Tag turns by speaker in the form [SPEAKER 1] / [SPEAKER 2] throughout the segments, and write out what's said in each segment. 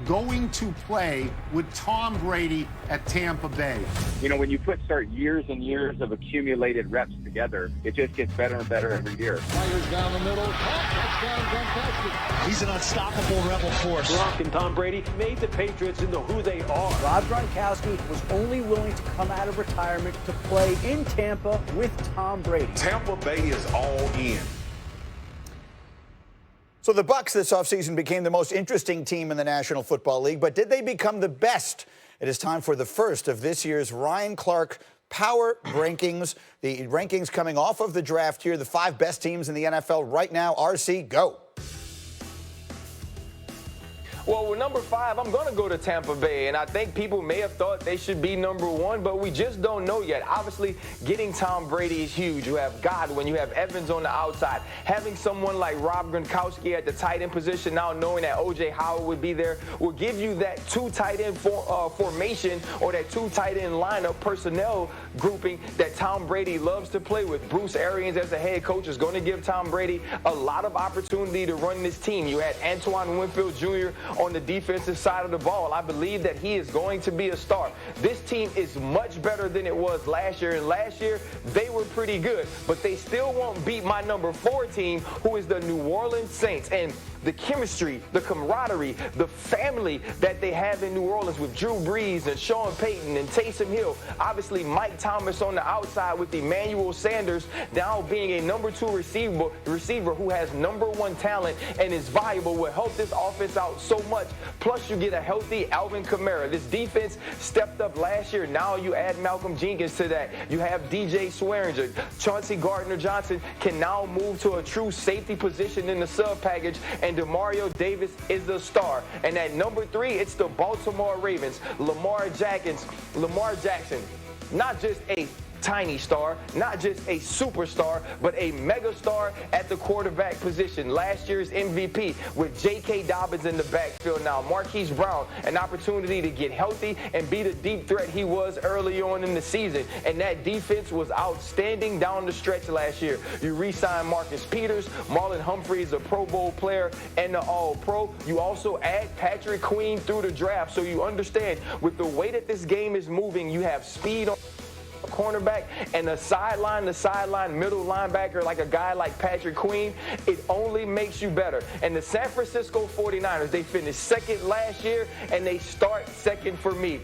[SPEAKER 1] going to play with Tom Brady at Tampa Bay.
[SPEAKER 2] You know, when you start years and years of accumulated reps together, it just gets better and better every year.
[SPEAKER 3] Tigers down the middle. Touchdown, fantastic.
[SPEAKER 4] He's an unstoppable rebel force.
[SPEAKER 5] Gronk and Tom Brady made the Patriots into who they are.
[SPEAKER 6] Rob Gronkowski was only willing to come out of retirement to play in Tampa with Tom Brady.
[SPEAKER 7] Tampa Bay is all in.
[SPEAKER 8] So the Bucs this offseason became the most interesting team in the National Football League, but did they become the best? It is time for the first of this year's Ryan Clark Power Rankings. The rankings coming off of the draft here, the 5 best teams in the NFL right now. RC, go.
[SPEAKER 9] Well, with number 5, I'm going to go to Tampa Bay, and I think people may have thought they should be number 1, but we just don't know yet. Obviously, getting Tom Brady is huge. You have Godwin, you have Evans on the outside. Having someone like Rob Gronkowski at the tight end position, now knowing that O.J. Howard would be there, will give you that 2 tight end formation or that 2 tight end lineup personnel grouping that Tom Brady loves to play with. Bruce Arians as the head coach is going to give Tom Brady a lot of opportunity to run this team. You had Antoine Winfield Jr. on the defensive side of the ball. I believe that he is going to be a star. This team is much better than it was last year, and last year they were pretty good, but they still won't beat my number 4 team, who is the New Orleans Saints. And the chemistry, the camaraderie, the family that they have in New Orleans with Drew Brees and Sean Payton and Taysom Hill. Obviously, Mike Thomas on the outside with Emmanuel Sanders now being a number 2 receiver who has number 1 talent and is valuable, will help this offense out so much. Plus, you get a healthy Alvin Kamara. This defense stepped up last year. Now you add Malcolm Jenkins to that. You have DJ Swearinger. Chauncey Gardner-Johnson can now move to a true safety position in the sub package, and Demario Davis is the star. And at number 3, it's the Baltimore Ravens. Lamar Jackson, not just a tiny star, not just a superstar, but a mega star at the quarterback position. Last year's MVP with J.K. Dobbins in the backfield now. Marquise Brown, an opportunity to get healthy and be the deep threat he was early on in the season. And that defense was outstanding down the stretch last year. You re-sign Marcus Peters, Marlon Humphrey is a Pro Bowl player and the All-Pro. You also add Patrick Queen through the draft, so you understand with the way that this game is moving, you have speed on cornerback and the sideline middle linebacker like a guy like Patrick Queen. It only makes you better. And the San Francisco 49ers, they finished 2nd last year and they start 2nd for me.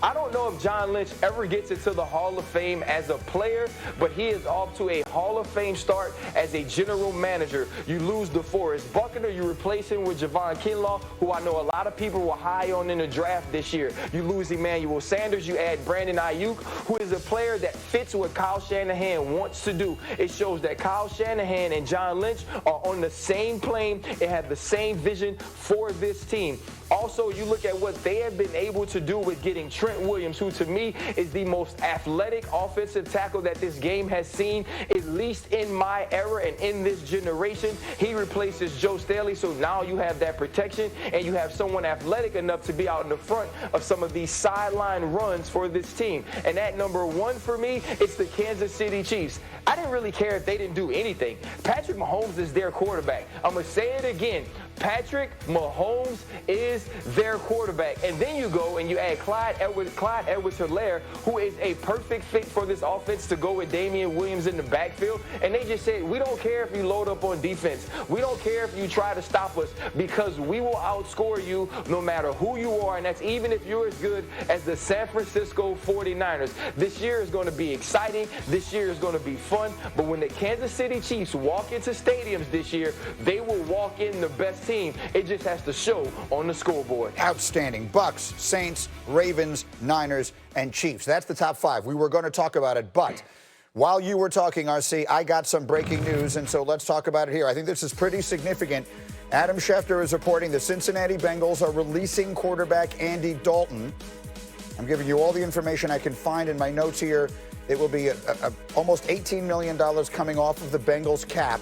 [SPEAKER 9] I don't know if John Lynch ever gets into the Hall of Fame as a player, but he is off to a Hall of Fame start as a general manager. You lose DeForest Buckner, you replace him with Javon Kinlaw, who I know a lot of people were high on in the draft this year. You lose Emmanuel Sanders, you add Brandon Ayuk, who is a player that fits what Kyle Shanahan wants to do. It shows that Kyle Shanahan and John Lynch are on the same plane and have the same vision for this team. Also, you look at what they have been able to do with getting Trent Williams, who to me is the most athletic offensive tackle that this game has seen, at least in my era and in this generation. He replaces Joe Staley, so now you have that protection and you have someone athletic enough to be out in the front of some of these sideline runs for this team. And at number 1 for me, it's the Kansas City Chiefs. I didn't really care if they didn't do anything. Patrick Mahomes is their quarterback. I'm going to say it again. Patrick Mahomes is their quarterback. And then you go and you add Clyde Edwards-Helaire, who is a perfect fit for this offense to go with Damian Williams in the backfield. And they just said, we don't care if you load up on defense. We don't care if you try to stop us, because we will outscore you no matter who you are. And that's even if you're as good as the San Francisco 49ers. This year is going to be exciting. This year is going to be fun. But when the Kansas City Chiefs walk into stadiums this year, they will walk in the best team. It just has to show on the scoreboard.
[SPEAKER 8] Outstanding. Bucs, Saints, Ravens, Niners, and Chiefs. That's the top 5. We were going to talk about it, but while you were talking, RC, I got some breaking news, and so let's talk about it here. I think this is pretty significant. Adam Schefter is reporting the Cincinnati Bengals are releasing quarterback Andy Dalton. I'm giving you all the information I can find in my notes here. It will be almost $18 million coming off of the Bengals cap.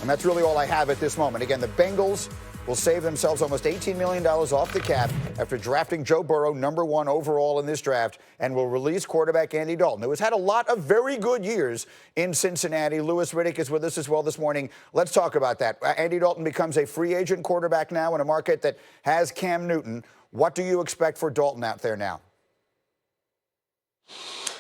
[SPEAKER 8] And that's really all I have at this moment. Again, the Bengals will save themselves almost $18 million off the cap after drafting Joe Burrow #1 overall in this draft, and will release quarterback Andy Dalton, who has had a lot of very good years in Cincinnati. Louis Riddick is with us as well this morning. Let's talk about that. Andy Dalton becomes a free agent quarterback now in a market that has Cam Newton. What do you expect for Dalton out there now?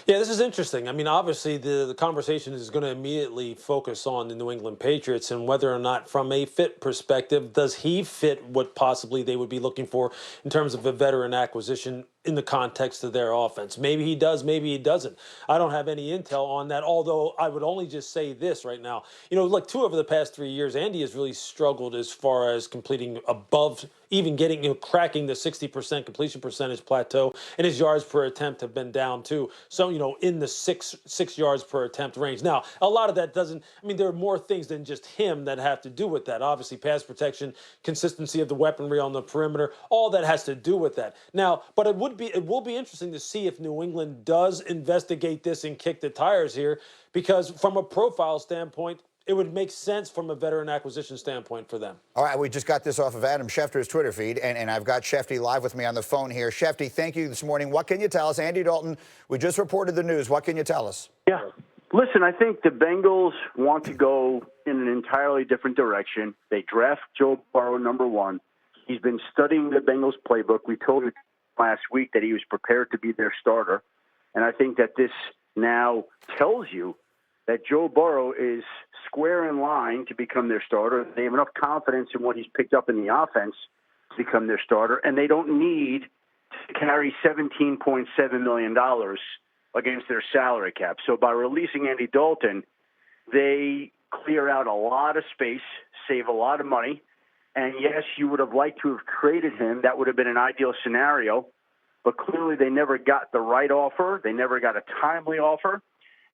[SPEAKER 10] Yeah, this is interesting. I mean, obviously, the conversation is going to immediately focus on the New England Patriots and whether or not, from a fit perspective, does he fit what possibly they would be looking for in terms of a veteran acquisition in the context of their offense. Maybe he does, maybe he doesn't. I don't have any intel on that, although I would only just say this right now. You know, like over the past 3 years, Andy has really struggled as far as completing above, even getting, cracking the 60% completion percentage plateau, and his yards per attempt have been down too. So, in the six yards per attempt range. Now, a lot of that doesn't, there are more things than just him that have to do with that. Obviously, pass protection, consistency of the weaponry on the perimeter, all that has to do with that. Now, but it will be interesting to see if New England does investigate this and kick the tires here, because from a profile standpoint, it would make sense from a veteran acquisition standpoint for them. All
[SPEAKER 8] right, we just got this off of Adam Schefter's Twitter feed, and I've got Shefty live with me on the phone here. Shefty, thank you this morning. What can you tell us? Andy Dalton, we just reported the news. What can you tell us?
[SPEAKER 11] Yeah. Listen, I think the Bengals want to go in an entirely different direction. They draft Joe Burrow #1. He's been studying the Bengals playbook. We told him last week that he was prepared to be their starter. And I think that this now tells you that Joe Burrow is square in line to become their starter. They have enough confidence in what he's picked up in the offense to become their starter, and they don't need to carry $17.7 million against their salary cap. So by releasing Andy Dalton, they clear out a lot of space, save a lot of money. And yes, you would have liked to have traded him. That would have been an ideal scenario. But clearly they never got the right offer. They never got a timely offer.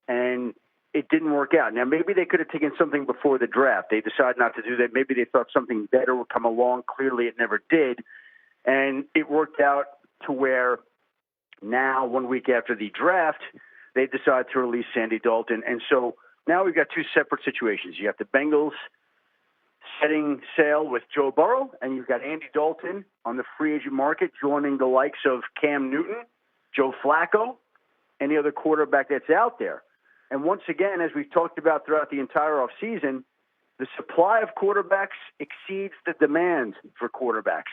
[SPEAKER 11] And it didn't work out. Now, maybe they could have taken something before the draft. They decided not to do that. Maybe they thought something better would come along. Clearly it never did. And it worked out to where now, 1 week after the draft, they decide to release Andy Dalton. And so now we've got two separate situations. You have the Bengals setting sail with Joe Burrow, and you've got Andy Dalton on the free agent market joining the likes of Cam Newton, Joe Flacco, any other quarterback that's out there. And once again, as we've talked about throughout the entire offseason, the supply of quarterbacks exceeds the demand for quarterbacks.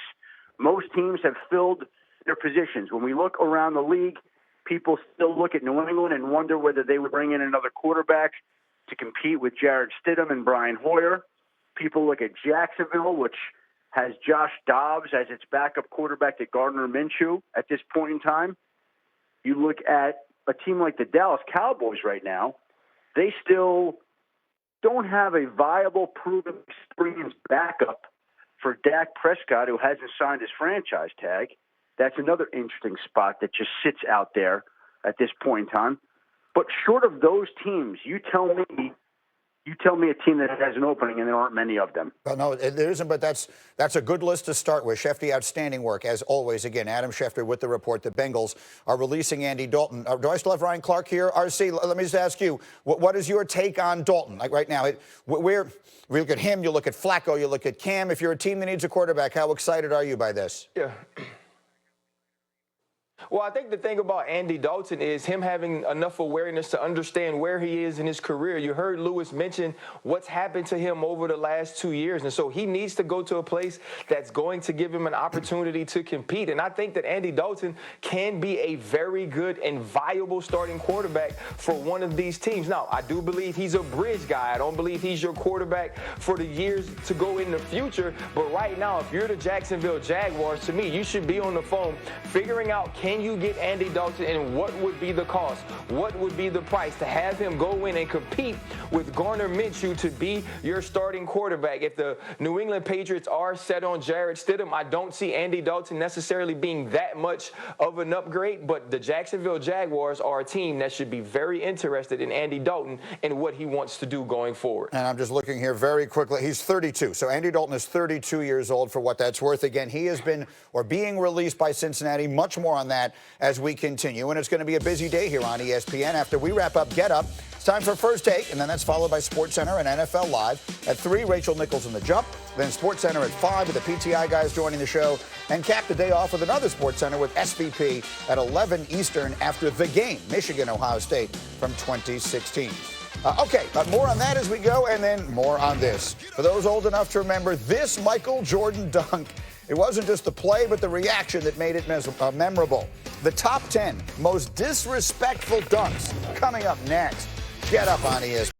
[SPEAKER 11] Most teams have filled their positions. When we look around the league, people still look at New England and wonder whether they would bring in another quarterback to compete with Jarrett Stidham and Brian Hoyer. People look at Jacksonville, which has Josh Dobbs as its backup quarterback to Gardner Minshew at this point in time. You look at a team like the Dallas Cowboys right now, they still don't have a viable, proven, experienced backup for Dak Prescott, who hasn't signed his franchise tag. That's another interesting spot that just sits out there at this point in time. But short of those teams, you tell me a team that has an opening, and there aren't many of them.
[SPEAKER 8] Well, no, there isn't, but that's a good list to start with. Shefty, outstanding work, as always. Again, Adam Schefter with the report. The Bengals are releasing Andy Dalton. Do I still have Ryan Clark here? RC, let me just ask you, what is your take on Dalton? Like right now, we look at him, you look at Flacco, you look at Cam. If you're a team that needs a quarterback, how excited are you by this?
[SPEAKER 9] Yeah. Well, I think the thing about Andy Dalton is him having enough awareness to understand where he is in his career. You heard Louis mention what's happened to him over the last 2 years. And so he needs to go to a place that's going to give him an opportunity to compete. And I think that Andy Dalton can be a very good and viable starting quarterback for one of these teams. Now, I do believe he's a bridge guy. I don't believe he's your quarterback for the years to go in the future. But right now, if you're the Jacksonville Jaguars, to me, you should be on the phone figuring out, can you get Andy Dalton, and what would be the cost? What would be the price to have him go in and compete with Gardner Minshew to be your starting quarterback? If the New England Patriots are set on Jarrett Stidham, I don't see Andy Dalton necessarily being that much of an upgrade, but the Jacksonville Jaguars are a team that should be very interested in Andy Dalton and what he wants to do going forward.
[SPEAKER 8] And I'm just looking here very quickly. He's 32. So Andy Dalton is 32 years old, for what that's worth. Again, he has been, or being released by Cincinnati. Much more on that that as we continue. And it's going to be a busy day here on ESPN. After we wrap up Get Up, it's time for First Take, and then that's followed by SportsCenter and NFL Live. At 3, Rachel Nichols in the Jump. Then SportsCenter at 5 with the PTI guys joining the show. And cap the day off with another SportsCenter with SVP at 11 Eastern after the game, Michigan-Ohio State from 2016. Okay, more on that as we go, and then more on this. For those old enough to remember this Michael Jordan dunk, it wasn't just the play, but the reaction that made it memorable. The top 10 most disrespectful dunks coming up next. Get Up on ESPN.